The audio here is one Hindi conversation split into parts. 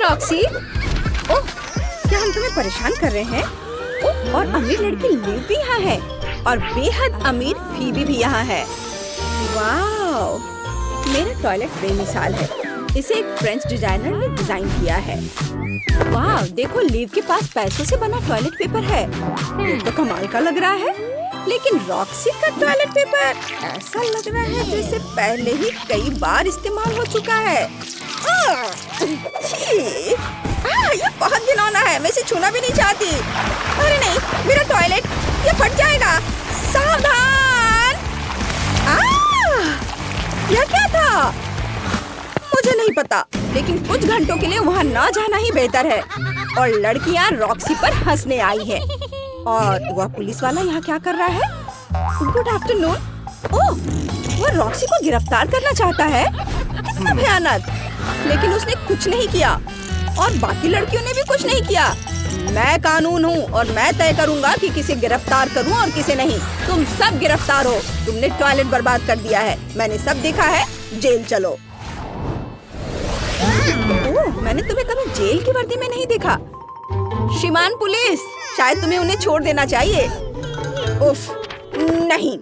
रॉक्सी। ओह, क्या हम तुम्हें परेशान कर रहे हैं? ओह, और अमीर लड़की लिव भी यहाँ है और बेहद अमीर फीबी भी यहाँ है। वाओ, मेरा टॉयलेट बेमिसाल है। इसे एक फ्रेंच डिजाइनर ने डिजाइन किया है। वाह, देखो लिव के पास पैसों से बना टॉयलेट पेपर है। ये तो कमाल का लग रहा है। लेकिन रॉक्सी का टॉयलेट पेपर ऐसा लग रहा है जैसे पहले ही कई बार इस्तेमाल हो चुका है। ये बहुत घिनौना है। मैं इसे छूना भी नहीं चाहती। अरे नहीं, मेरा टॉयलेट ये फट जाएगा। सावधान! यह क्या था? मुझे नहीं पता, लेकिन कुछ घंटों के लिए वहाँ ना जाना ही बेहतर है। और लड़कियाँ रॉक्सी पर हंसने आई हैं। और वह पुलिस वाला यहाँ क्या कर रहा है? Good afternoon. ओह, वह रॉक्सी को गिरफ्तार करना चाहता है। कितना भयानक! लेकिन उसने कुछ नहीं किया और बाकी लड़कियों ने भी कुछ नहीं किया। मैं कानून हूँ और मैं तय करूँगा कि किसे गिरफ्तार करूँ और किसे नहीं। तुम सब गिरफ्तार हो। तुमने टॉयलेट बर्बाद कर दिया है। मैंने सब देखा है। जेल चलो। ओह, मैंने तुम्हें कभी जेल की वर्दी में नहीं देखा। श्रीमान पुलिस, शायद तुम्हें उन्हें छोड़ देना चाहिए। उफ, नहीं,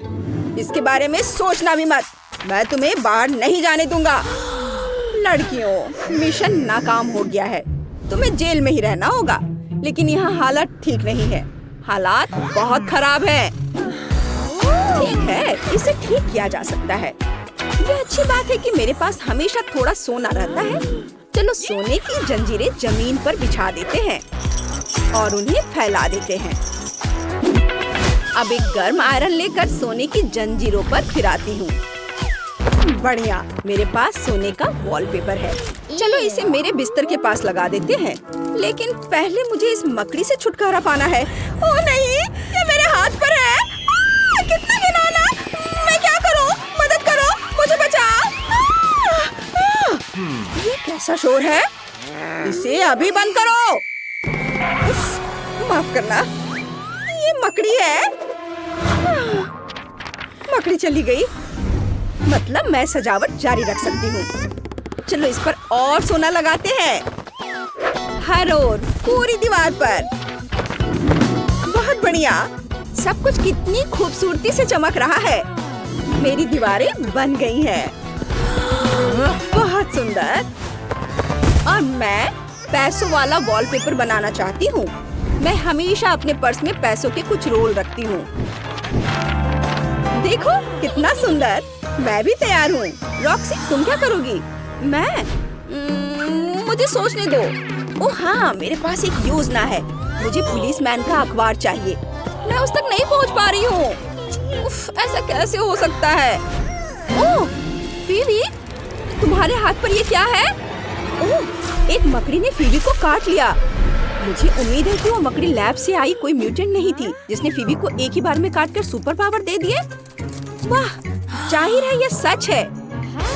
इसके बारे में सोचना भी मत। मैं तुम्हें बाहर नहीं जाने दूंगा। लड़कियों, मिशन नाकाम हो गया है। तुम्हें जेल में ही रहना होगा। लेकिन यहाँ हालत ठीक नहीं है। हालात बहुत खराब है। ठीक है, इसे ठीक किया जा सकता है। ये अच्छी बात है कि मेरे पास हमेशा थोड़ा सोना रहता है। चलो सोने की जंजीरें जमीन पर बिछा देते हैं और उन्हें फैला देते हैं। अब एक गर्म आयरन लेकर सोने की जंजीरों पर फिराती हूँ। बढ़िया, मेरे पास सोने का वॉलपेपर है। चलो इसे मेरे बिस्तर के पास लगा देते हैं। लेकिन पहले मुझे इस मकड़ी से छुटकारा पाना है। ओह नहीं, ये मेरे हाथ पर है। कितना घिनौना! मैं क्या करूं? मदद करो, मुझे बचाओ। ये कैसा शोर है? इसे अभी बंद करो। माफ करना, ये मकड़ी है। मकड़ी चली गई। मतलब मैं सजावट जारी रख सकती हूँ। चलो इस पर और सोना लगाते हैं। हर ओर, पूरी दीवार पर। बहुत बढ़िया। सब कुछ कितनी खूबसूरती से चमक रहा है। मेरी दीवारें बन गई हैं। बहुत सुंदर। और मैं पैसों वाला वॉलपेपर बनाना चाहती हूँ। मैं हमेशा अपने पर्स में पैसों के कुछ रोल रखती हूँ। देखो कितना सुंदर। मैं भी तैयार हूँ। रॉक्सी, तुम क्या करोगी? मुझे सोचने दो। ओह हाँ, मेरे पास एक योजना है। मुझे पुलिसमैन का अखबार चाहिए। मैं उस तक नहीं पहुँच पा रही हूँ। ऐसा कैसे हो सकता है? ओह फीबी, तुम्हारे हाथ पर ये क्या है? ओह, एक मकड़ी ने फीबी को काट लिया। मुझे उम्मीद है कि वो मकड़ी लैब से आई कोई म्यूटेंट नहीं थी जिसने फीबी को एक ही बार में काटकर सुपर पावर दे दिए। वाह, जाहिर है ये सच है।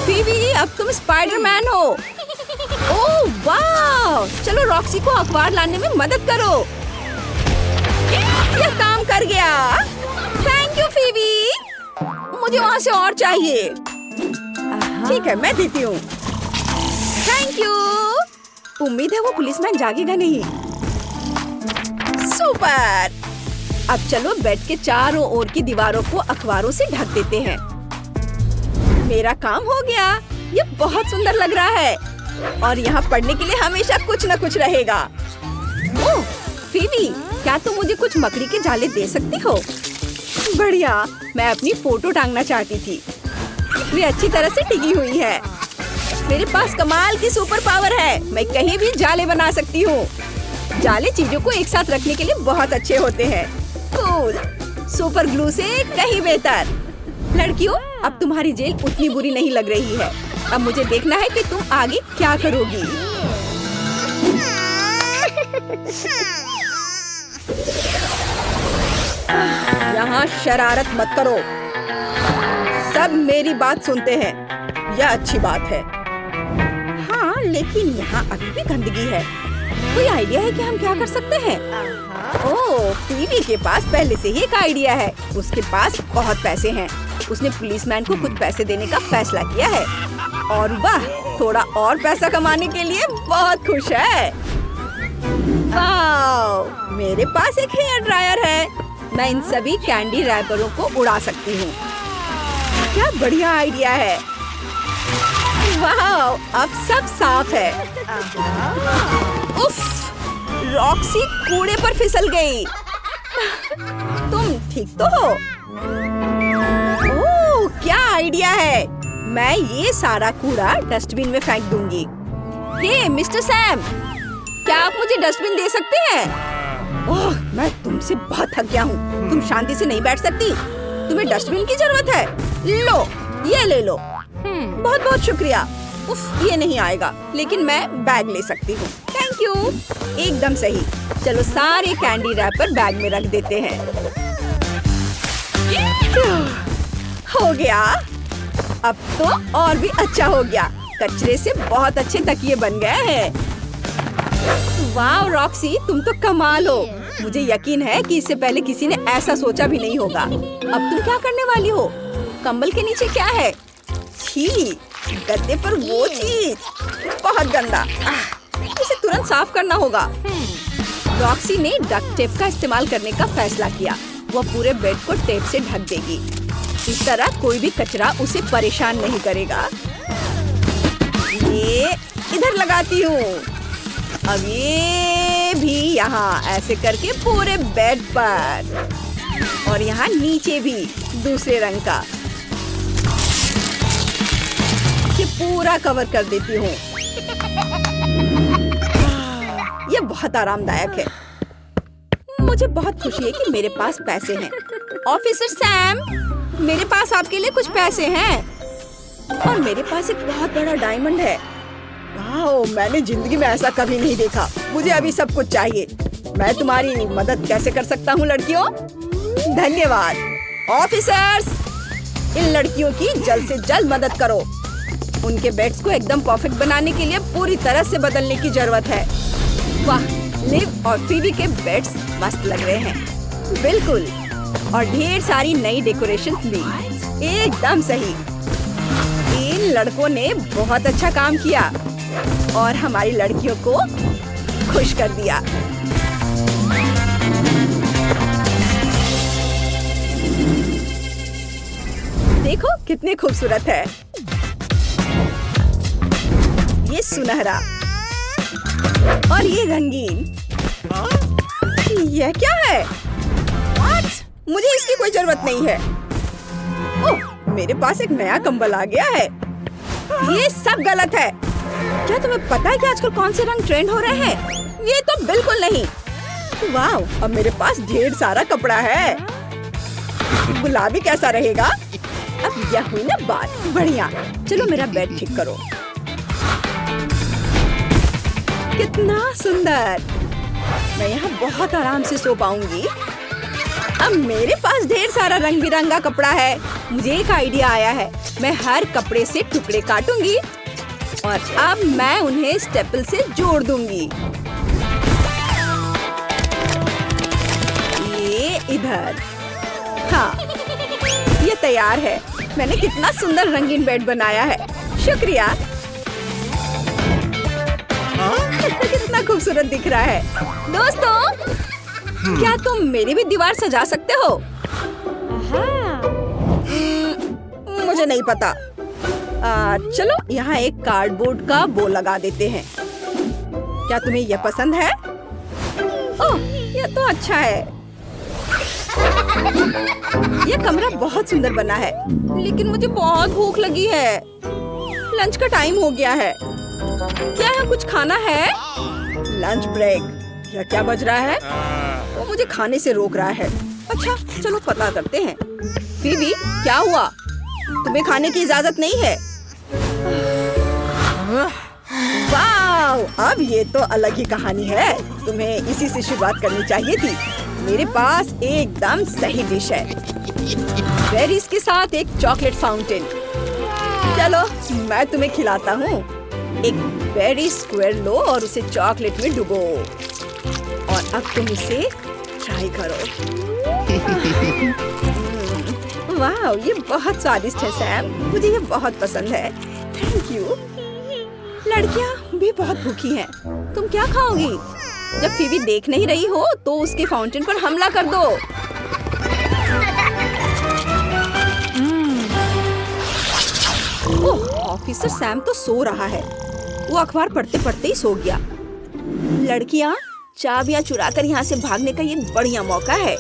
फीबी, अब तुम स्पाइडरमैन हो। ओह वाह, चलो रॉक्सी को अखबार लाने में मदद करो। यह काम कर गया। Thank you Phoebe. मुझे वहाँ से और चाहिए। ठीक है, मैं देती हूँ। Thank you. उम्मीद है वो पुलिसमैन जागेगा नहीं। सुपर। अब चलो बेड के चारों ओर की दीवारों को अखबारों से ढक देते हैं। मेरा काम हो गया। ये बहुत सुंदर लग रहा है और यहाँ पढ़ने के लिए हमेशा कुछ न कुछ रहेगा। ओह फीबी, क्या तुम मुझे कुछ मकड़ी के जाले दे सकती हो? बढ़िया, मैं अपनी फोटो टांगना चाहती थी। वे अच्छी तरह से टिकी हुई है। मेरे पास कमाल की सुपर पावर है। मैं कहीं भी जाले बना सकती हूँ। जाले चीजों को एक साथ रखने के लिए बहुत अच्छे होते हैं। कूल। सुपर ग्लू से कहीं बेहतर। लड़कियों, अब तुम्हारी जेल उतनी बुरी नहीं लग रही है। अब मुझे देखना है कि तुम आगे क्या करोगी। यहाँ शरारत मत करो। सब मेरी बात सुनते हैं। यह अच्छी बात है। हाँ, लेकिन यहाँ अभी भी गंदगी है। कोई आइडिया है कि हम क्या कर सकते हैं? ओह, फीबी के पास पहले से ही एक आइडिया है। उसके पास बहुत पैसे हैं। उसने पुलिसमैन को कुछ पैसे देने का फैसला किया है। और वाह, थोड़ा और पैसा कमाने के लिए बहुत खुश है। वाह, मेरे पास एक हेयर ड्रायर है। मैं इन सभी कैंडी रैपरों को उड़ा सकती हूँ। क्या बढ़िया आइडिया है। वाह, अब सब साफ है। उफ, रॉक्सी कूड़े पर फिसल गई। तुम ठीक तो हो? ओह, क्या आइडिया है। मैं ये सारा कूड़ा डस्टबिन में फेंक दूंगी। हे मिस्टर सैम, क्या आप मुझे डस्टबिन दे सकते हैं? ओह, मैं तुमसे बहुत थक गया हूँ। तुम शांति से नहीं बैठ सकती? तुम्हें डस्टबिन की जरूरत है? लो, ये ले लो। बहुत बहुत शुक्रिया। उफ, ये नहीं आएगा, लेकिन मैं बैग ले सकती हूँ। Thank you. एकदम सही। चलो सारे कैंडी रैपर बैग में रख देते हैं। हो गया। अब तो और भी अच्छा हो गया। कचरे से बहुत अच्छे तकिए बन गए हैं। वाह रॉक्सी, तुम तो कमाल हो। मुझे यकीन है कि इससे पहले किसी ने ऐसा सोचा भी नहीं होगा। अब तुम क्या करने वाली हो? कंबल के नीचे क्या है? छी, गद्दे पर वो चीज, बहुत गंदा। इसे तुरंत साफ करना होगा। रॉक्सी ने डक्ट टेप का इस्तेमाल करने का फैसला किया। वो पूरे बेड को टेप से ढक देगी। इस तरह कोई भी कचरा उसे परेशान नहीं करेगा। ये इधर लगाती हूँ। अब ये भी यहाँ, ऐसे करके पूरे बेड पर, और यहाँ नीचे भी दूसरे रंग का। ये पूरा कवर कर देती हूँ। ये बहुत आरामदायक है। मुझे बहुत खुशी है कि मेरे पास पैसे हैं। ऑफिसर सैम, मेरे पास आपके लिए कुछ पैसे हैं। और मेरे पास एक बहुत बड़ा डायमंड है। वाह, मैंने जिंदगी में ऐसा कभी नहीं देखा। मुझे अभी सब कुछ चाहिए। मैं तुम्हारी मदद कैसे कर सकता हूँ लड़कियों? धन्यवाद। ऑफिसर्स, इन लड़कियों की जल्द से जल्द मदद करो। उनके बेड्स को एकदम परफेक्ट बनाने के लिए पूरी तरह से बदलने की जरूरत है। वाह, लिव और फीबी के बेड्स मस्त लग रहे हैं। बिल्कुल, और ढेर सारी नई डेकोरेशंस भी। एकदम सही। इन लड़कों ने बहुत अच्छा काम किया और हमारी लड़कियों को खुश कर दिया। देखो कितनी खूबसूरत है। ये सुनहरा और ये रंगीन। यह क्या है? मुझे इसकी कोई जरूरत नहीं है। ओह, मेरे पास एक नया कंबल आ गया है। ये सब गलत है। क्या तुम्हें पता है कि आजकल कौन से रंग ट्रेंड हो रहे हैं? ये तो बिल्कुल नहीं। वाह, अब मेरे पास ढेर सारा कपड़ा है। गुलाबी कैसा रहेगा? अब यह हुई ना बात। बढ़िया। चलो मेरा बेड ठीक करो। कितना सुंदर। मैं यहाँ बहुत आराम से सो पाऊंगी। अब मेरे पास ढेर सारा रंग बिरंगा कपड़ा है। मुझे एक आइडिया आया है। मैं हर कपड़े से टुकड़े काटूंगी और अब मैं उन्हें स्टेपल से जोड़ दूंगी। ये इधर। हाँ, ये तैयार है। मैंने कितना सुंदर रंगीन बेड बनाया है। शुक्रिया। कितना खूबसूरत दिख रहा है। दोस्तों, क्या तुम मेरी भी दीवार सजा सकते हो? मुझे नहीं पता। चलो यहाँ एक कार्डबोर्ड का बो लगा देते हैं। क्या तुम्हें यह पसंद है? ओह, यह तो अच्छा है। यह कमरा बहुत सुंदर बना है, लेकिन मुझे बहुत भूख लगी है। लंच का टाइम हो गया है। क्या यहाँ कुछ खाना है? Lunch break. यह क्या बज रहा है? वो मुझे खाने से रोक रहा है। अच्छा, चलो पता करते हैं। फीबी, क्या हुआ? तुम्हें खाने की इजाजत नहीं है? वाव, अब ये तो अलग ही कहानी है। तुम्हें इसी से शुरुआत करनी चाहिए थी। मेरे पास एकदम सही डिश है। बेरीज के साथ एक चॉकलेट फाउंटेन। चलो मैं तुम्हें खिलाता हूँ। एक बेरी स्क्वायर लो और उसे चॉकलेट में डुबो, और अब तुम इसे ट्राई करो। वाह, ये बहुत स्वादिष्ट है सैम। मुझे ये बहुत पसंद है। Thank you. लड़कियां भी बहुत भूखी हैं। तुम क्या खाओगी? जब फीबी देख नहीं रही हो तो उसके फाउंटेन पर हमला कर दो। ओह, ऑफिसर सैम तो सो रहा है। वो अखबार पढ़ते पढ़ते ही सो गया। लड़कियां, चाबियां चुराकर यहाँ से भागने का ये बढ़िया मौका है।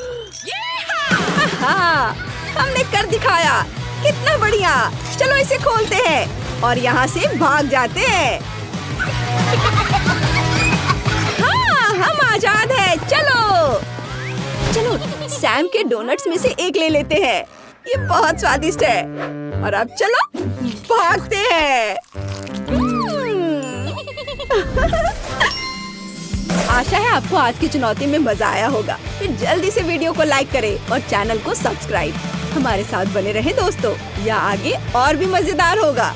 हाँ, हमने कर दिखाया। कितना बढ़िया। चलो इसे खोलते हैं और यहाँ से भाग जाते हैं। हाँ, हम आजाद हैं। चलो चलो सैम के डोनट्स में से एक ले लेते हैं। ये बहुत स्वादिष्ट है। और अब चलो भागते हैं। आशा है आपको आज की चुनौती में मजा आया होगा। फिर जल्दी से वीडियो को लाइक करें और चैनल को सब्सक्राइब। हमारे साथ बने रहें दोस्तों, या आगे और भी मजेदार होगा।